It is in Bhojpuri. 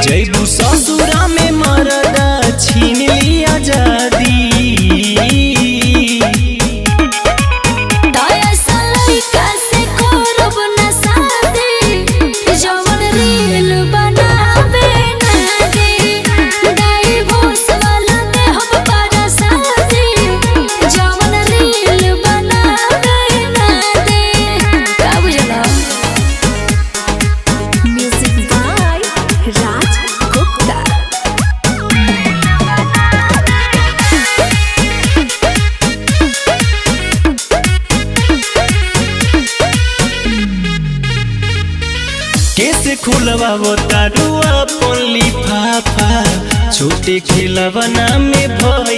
जैबू ससुरा में मरदा छीन लिया आजादी। कैसे खुलवावो तारुआ अपन लिफाफा, छोटे खिलवना में भर